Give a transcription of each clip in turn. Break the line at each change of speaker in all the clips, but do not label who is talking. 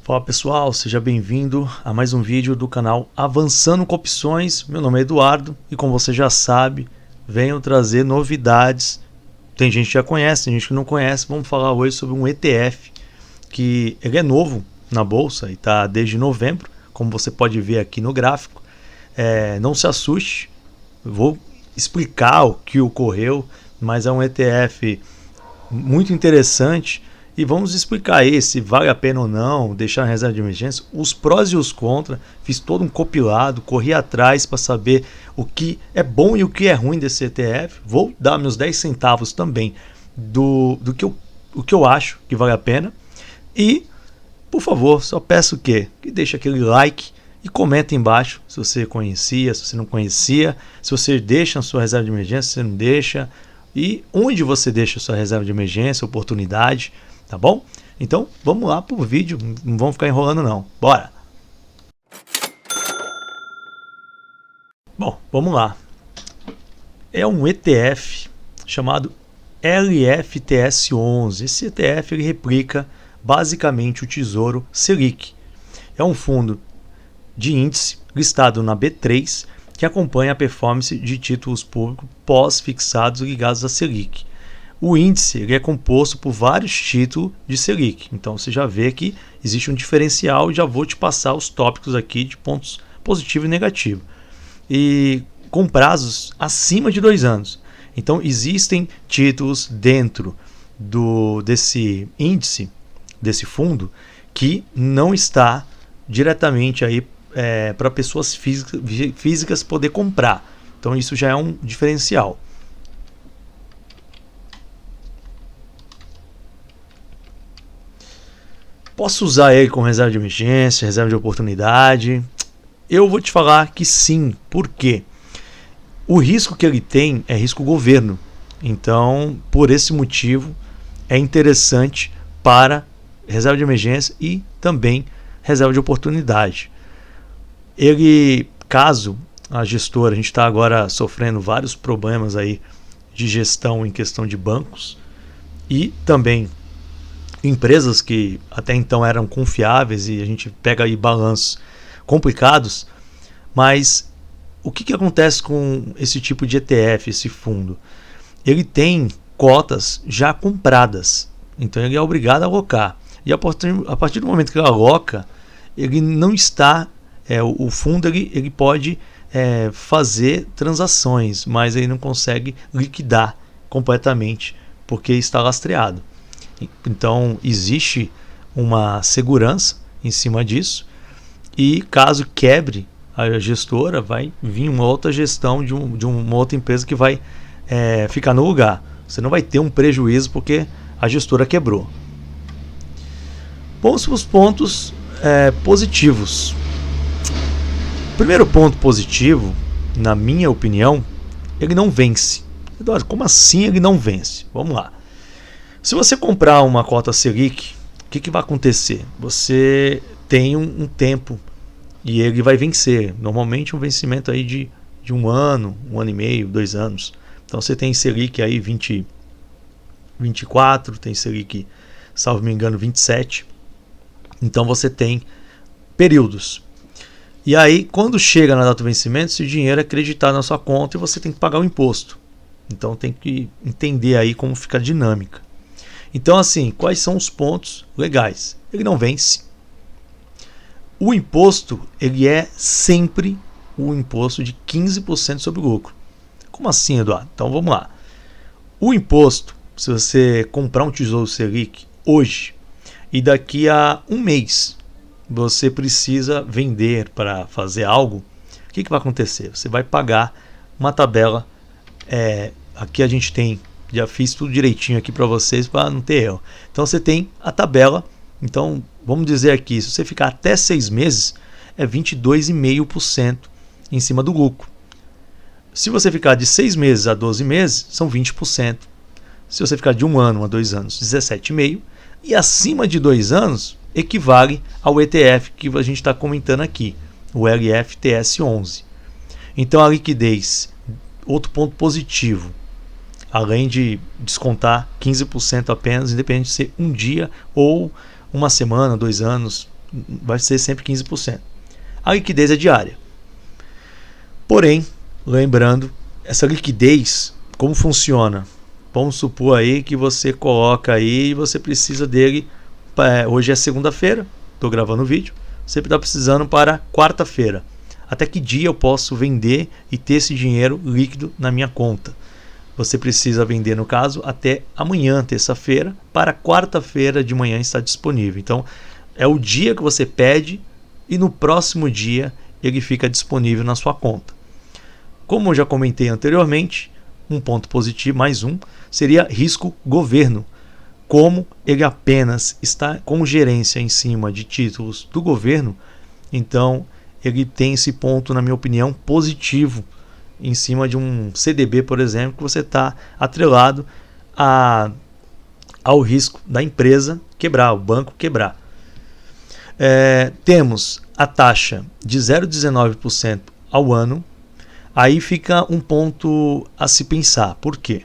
Fala pessoal, seja bem-vindo a mais um vídeo do canal Avançando com Opções. Meu nome é Eduardo e, como você já sabe, venho trazer novidades. Tem gente que já conhece, tem gente que não conhece. Vamos falar hoje sobre um ETF que ele é novo na bolsa e está desde novembro, como você pode ver aqui no gráfico. Não se assuste, vou explicar o que ocorreu, mas é um ETF muito interessante. E vamos explicar aí se vale a pena ou não deixar na reserva de emergência, os prós e os contras. Fiz todo um compilado, corri atrás para saber o que é bom e o que é ruim desse ETF. Vou dar meus 10 centavos também do que eu acho que vale a pena. E, por favor, só peço que deixe aquele like e comenta embaixo se você conhecia, se você não conhecia, se você deixa a sua reserva de emergência, se você não deixa, e onde você deixa a sua reserva de emergência, oportunidade. Tá bom? Então vamos lá pro vídeo, não vamos ficar enrolando não, bora! Bom, vamos lá. É um ETF chamado LFTS11. Esse ETF ele replica basicamente o Tesouro Selic. É um fundo de índice listado na B3 que acompanha a performance de títulos públicos pós-fixados ligados à Selic. O índice ele é composto por vários títulos de Selic, então você já vê que existe um diferencial e já vou te passar os tópicos aqui de pontos positivo e negativo. E com prazos acima de 2 anos. Então existem títulos dentro desse índice, desse fundo, que não está diretamente aí para pessoas físicas poder comprar. Então isso já é um diferencial. Posso usar ele com reserva de emergência, reserva de oportunidade? Eu vou te falar que sim. Por quê? O risco que ele tem é risco governo. Então, por esse motivo, é interessante para reserva de emergência e também reserva de oportunidade. Ele, caso a gestora, a gente está agora sofrendo vários problemas aí de gestão em questão de bancos e também empresas que até então eram confiáveis, e a gente pega aí balanços complicados. Mas o que acontece com esse tipo de ETF, esse fundo? Ele tem cotas já compradas, então ele é obrigado a alocar, e a partir do momento que ele aloca, ele não está, o fundo ele pode fazer transações, mas ele não consegue liquidar completamente porque está lastreado. Então existe uma segurança em cima disso, e caso quebre a gestora, vai vir uma outra gestão de uma outra empresa que vai ficar no lugar. Você não vai ter um prejuízo porque a gestora quebrou. Vamos para os pontos positivos. O primeiro ponto positivo, na minha opinião, ele não vence. Eduardo, como assim ele não vence? Vamos lá. Se você comprar uma cota Selic, o que vai acontecer? Você tem um tempo e ele vai vencer. Normalmente um vencimento aí de 1 ano, 1 ano e meio, 2 anos. Então você tem Selic aí 24, tem Selic, salvo me engano, 27. Então você tem períodos. E aí, quando chega na data do vencimento, esse dinheiro é creditado na sua conta e você tem que pagar o imposto. Então tem que entender aí como fica a dinâmica. Então, assim, quais são os pontos legais? Ele não vence. O imposto, ele é sempre o imposto de 15% sobre o lucro. Como assim, Eduardo? Então, vamos lá. O imposto, se você comprar um Tesouro Selic hoje e daqui a 1 mês você precisa vender para fazer algo, o que vai acontecer? Você vai pagar uma tabela. Aqui a gente tem, já fiz tudo direitinho aqui para vocês para não ter erro. Então você tem a tabela. Então vamos dizer aqui, se você ficar até 6 meses, é 22,5% em cima do lucro. Se você ficar de 6 meses a 12 meses, são 20%. Se você ficar de 1 ano a 2 anos, 17,5%. E acima de 2 anos, equivale ao ETF que a gente está comentando aqui, o LFTS11. Então a liquidez, outro ponto positivo, além de descontar 15% apenas, independente de ser um dia ou uma semana, 2 anos, vai ser sempre 15%. A liquidez é diária. Porém, lembrando, essa liquidez, como funciona? Vamos supor aí que você coloca aí e você precisa dele, hoje é segunda-feira, estou gravando o vídeo, você está precisando para quarta-feira. Até que dia eu posso vender e ter esse dinheiro líquido na minha conta? Você precisa vender, no caso, até amanhã, terça-feira, para quarta-feira de manhã estar disponível. Então, é o dia que você pede e no próximo dia ele fica disponível na sua conta. Como eu já comentei anteriormente, um ponto positivo, mais um, seria risco governo. Como ele apenas está com gerência em cima de títulos do governo, então ele tem esse ponto, na minha opinião, positivo em cima de um CDB, por exemplo, que você está atrelado ao risco da empresa quebrar, o banco quebrar. Temos a taxa de 0,19% ao ano. Aí fica um ponto a se pensar. Por quê?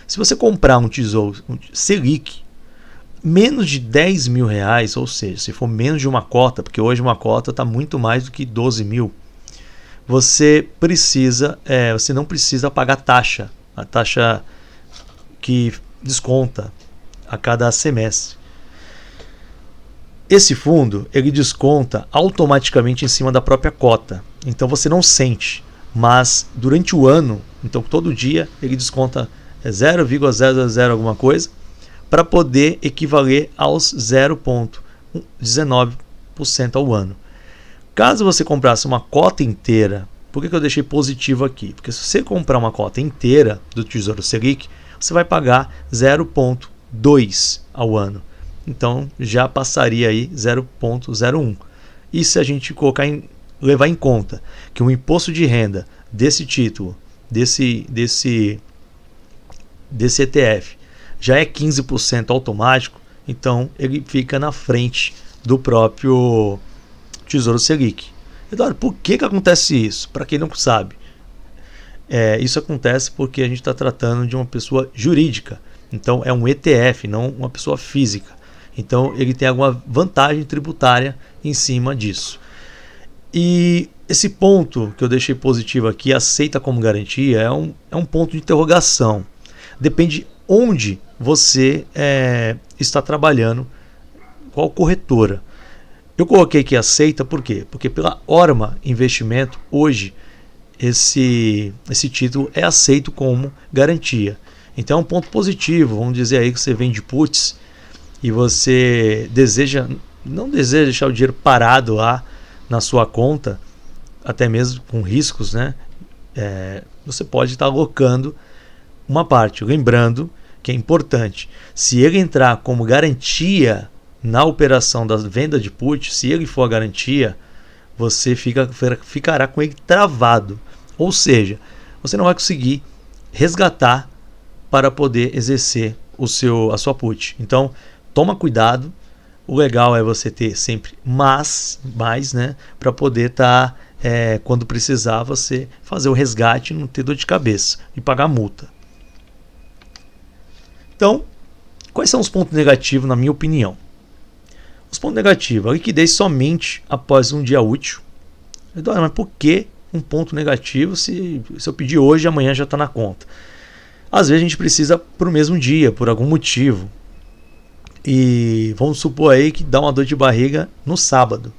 Se você comprar um tesouro Selic, menos de 10 mil reais, ou seja, se for menos de uma cota, porque hoje uma cota está muito mais do que 12 mil, você não precisa pagar taxa, a taxa que desconta a cada semestre. Esse fundo, ele desconta automaticamente em cima da própria cota, então você não sente, mas durante o ano, então todo dia ele desconta 0,000 alguma coisa, para poder equivaler aos 0,19% ao ano. Caso você comprasse uma cota inteira, por que eu deixei positivo aqui? Porque se você comprar uma cota inteira do Tesouro Selic, você vai pagar 0,2% ao ano. Então já passaria aí 0,01%. E se a gente levar em conta que o imposto de renda desse título, desse ETF, já é 15% automático, então ele fica na frente do próprio Tesouro Selic. Eduardo, por que acontece isso? Para quem não sabe, isso acontece porque a gente está tratando de uma pessoa jurídica, então é um ETF, não uma pessoa física. Então ele tem alguma vantagem tributária em cima disso. E esse ponto que eu deixei positivo aqui, aceita como garantia, é um ponto de interrogação. Depende onde você está trabalhando, qual corretora. Eu coloquei que aceita, por quê? Porque pela Orma Investimento, hoje, esse título é aceito como garantia. Então é um ponto positivo, vamos dizer aí que você vende puts e você não deseja deixar o dinheiro parado lá na sua conta, até mesmo com riscos, né? Você pode estar alocando uma parte. Lembrando que é importante, se ele entrar como garantia na operação da venda de put, se ele for a garantia, você ficará com ele travado. Ou seja, você não vai conseguir resgatar para poder exercer a sua put. Então, toma cuidado. O legal é você ter sempre mais, né, para poder estar, quando precisar, você fazer o resgate e não ter dor de cabeça e pagar multa. Então, quais são os pontos negativos, na minha opinião? Os pontos negativos, a liquidez somente após um dia útil. Eduardo, mas por que um ponto negativo se eu pedir hoje, amanhã já está na conta? Às vezes a gente precisa para o mesmo dia, por algum motivo. E vamos supor aí que dá uma dor de barriga no sábado.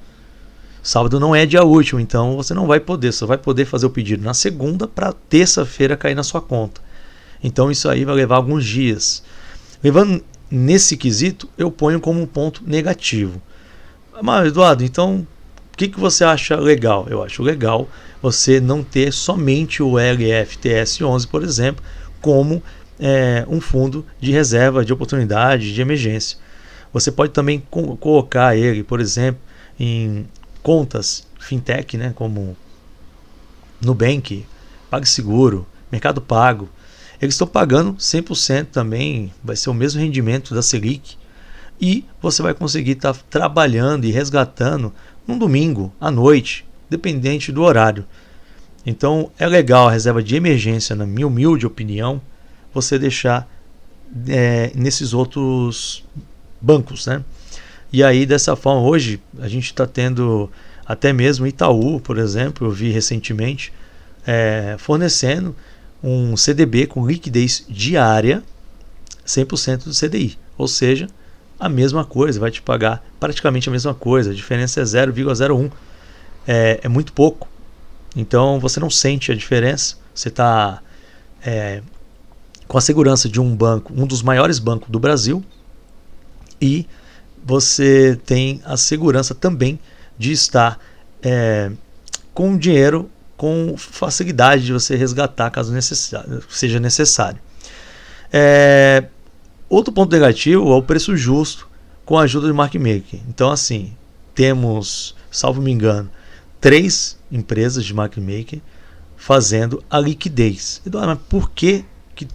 Sábado não é dia útil, então você não vai poder, só vai poder fazer o pedido na segunda para terça-feira cair na sua conta. Então isso aí vai levar alguns dias. Levando nesse quesito, eu ponho como um ponto negativo. Mas Eduardo, então o que você acha legal? Eu acho legal você não ter somente o LFTS11, por exemplo, como um fundo de reserva de oportunidade, de emergência. Você pode também colocar ele, por exemplo, em contas fintech, né, como Nubank, PagSeguro, Mercado Pago. Eles estão pagando 100% também, vai ser o mesmo rendimento da Selic, e você vai conseguir estar trabalhando e resgatando num domingo à noite, dependente do horário. Então é legal a reserva de emergência, na minha humilde opinião, você deixar nesses outros bancos, né? E aí, dessa forma, hoje a gente está tendo até mesmo Itaú, por exemplo, eu vi recentemente, fornecendo um CDB com liquidez diária 100% do CDI. Ou seja, a mesma coisa, vai te pagar praticamente a mesma coisa. A diferença é 0,01. É muito pouco. Então você não sente a diferença. Você está com a segurança de um banco, um dos maiores bancos do Brasil, e você tem a segurança também de estar com dinheiro com facilidade de você resgatar caso seja necessário. Outro ponto negativo é o preço justo com a ajuda de market maker. Então, assim, temos, salvo me engano, 3 empresas de market maker fazendo a liquidez. Então, mas por que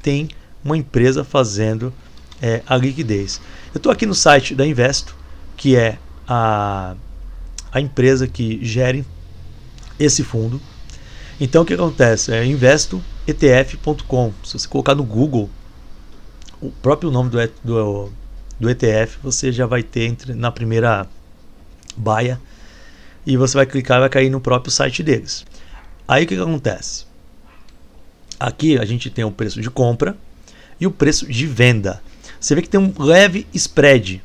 tem uma empresa fazendo a liquidez? Eu estou aqui no site da Investo, que é a empresa que gere esse fundo. Então, o que acontece? É investoetf.com. Se você colocar no Google o próprio nome do ETF, você já vai ter na primeira baia, e você vai clicar e vai cair no próprio site deles. Aí o que acontece? Aqui a gente tem o preço de compra e o preço de venda. Você vê que tem um leve spread.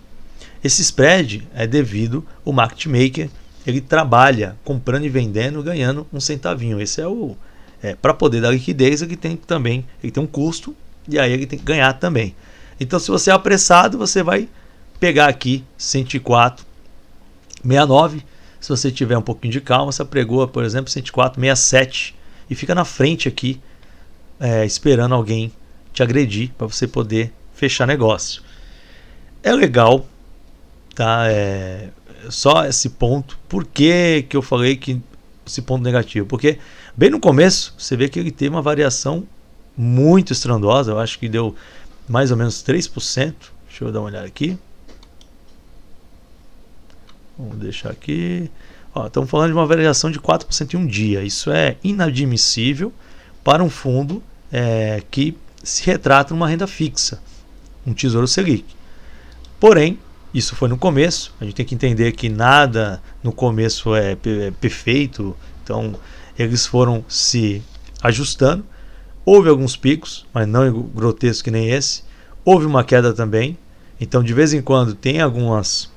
Esse spread é devido ao market maker, ele trabalha comprando e vendendo, ganhando um centavinho. Esse para poder dar liquidez, ele tem um custo, e aí ele tem que ganhar também. Então, se você é apressado, você vai pegar aqui 104,69. Se você tiver um pouquinho de calma, você pregou, por exemplo, 104,67 e fica na frente aqui, esperando alguém te agredir para você poder fechar negócio. É legal, tá? Só esse ponto. Por que eu falei que esse ponto negativo? Porque bem no começo você vê que ele teve uma variação muito estrondosa. Eu acho que deu mais ou menos 3%. Deixa eu dar uma olhada aqui. Vamos deixar aqui. Estamos falando de uma variação de 4% em um dia. Isso é inadmissível para um fundo que se retrata numa renda fixa, um Tesouro Selic. Porém, isso foi no começo. A gente tem que entender que nada no começo é perfeito. Então, eles foram se ajustando. Houve alguns picos, mas não grotesco que nem esse. Houve uma queda também. Então, de vez em quando, tem alguns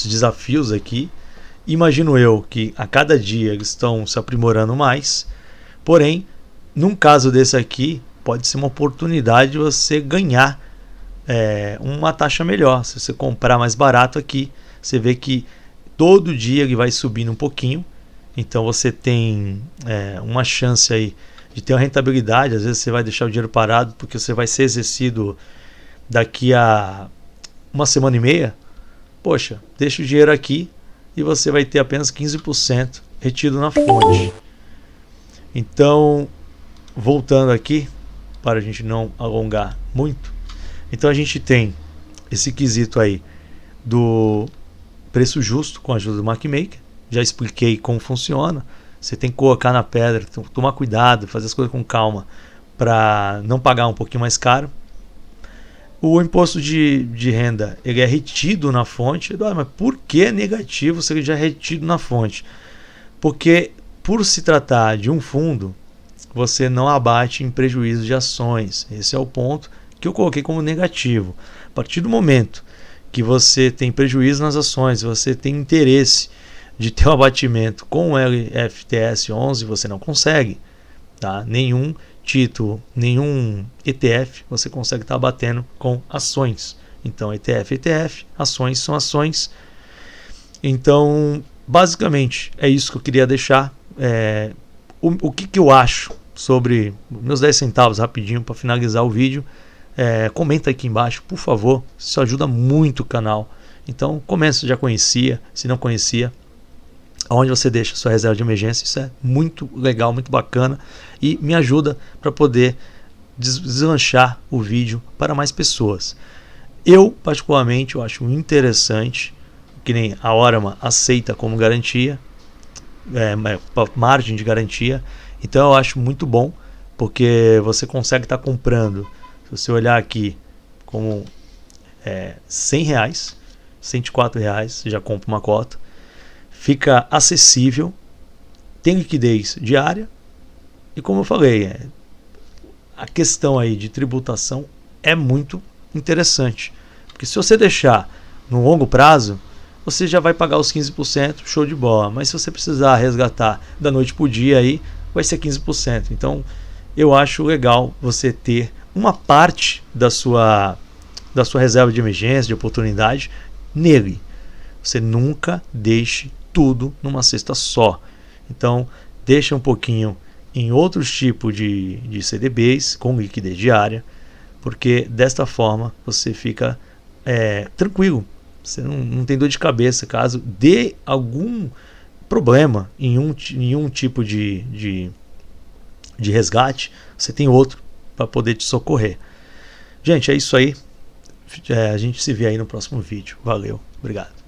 desafios aqui. Imagino eu que a cada dia eles estão se aprimorando mais. Porém, num caso desse aqui, pode ser uma oportunidade de você ganhar uma taxa melhor. Se você comprar mais barato aqui, você vê que todo dia ele vai subindo um pouquinho. Então, você tem uma chance aí de ter uma rentabilidade. Às vezes você vai deixar o dinheiro parado porque você vai ser exercido daqui a uma semana e meia. Poxa, deixa o dinheiro aqui e você vai ter apenas 15% retido na fonte. Então, voltando aqui, para a gente não alongar muito, então a gente tem esse quesito aí do preço justo com a ajuda do market maker. Já expliquei como funciona. Você tem que colocar na pedra, tomar cuidado, fazer as coisas com calma para não pagar um pouquinho mais caro. O imposto de renda, ele é retido na fonte. Mas por que é negativo se ele já é retido na fonte? Porque por se tratar de um fundo, você não abate em prejuízo de ações. Esse é o ponto que eu coloquei como negativo. A partir do momento que você tem prejuízo nas ações, você tem interesse de ter um abatimento com o LFTS 11, você não consegue, tá? Nenhum título, nenhum ETF você consegue estar abatendo com ações. Então, ETF, ações são ações. Então, basicamente, é isso que eu queria deixar. O que eu acho sobre meus 10 centavos rapidinho para finalizar o vídeo. Comenta aqui embaixo, por favor. Isso ajuda muito o canal. Então, comenta se já conhecia, se não conhecia. Onde você deixa sua reserva de emergência. Isso é muito legal, muito bacana, e me ajuda para poder deslanchar o vídeo para mais pessoas. Eu particularmente acho interessante, que nem a Orama aceita como garantia, margem de garantia. Então eu acho muito bom, porque você consegue estar comprando, se você olhar aqui, como R$100, R$104, você já compra uma cota. Fica acessível, tem liquidez diária e, como eu falei, a questão aí de tributação é muito interessante, porque se você deixar no longo prazo, você já vai pagar os 15%, show de bola, mas se você precisar resgatar da noite para o dia, aí vai ser 15%. Então eu acho legal você ter uma parte da sua reserva de emergência, de oportunidade, nele. Você nunca deixe tudo numa cesta só. Então deixa um pouquinho em outros tipos de CDBs com liquidez diária, porque desta forma você fica tranquilo. Você não tem dor de cabeça caso dê algum problema em um tipo de resgate, você tem outro para poder te socorrer. Gente, é isso aí. A gente se vê aí no próximo vídeo. Valeu, obrigado.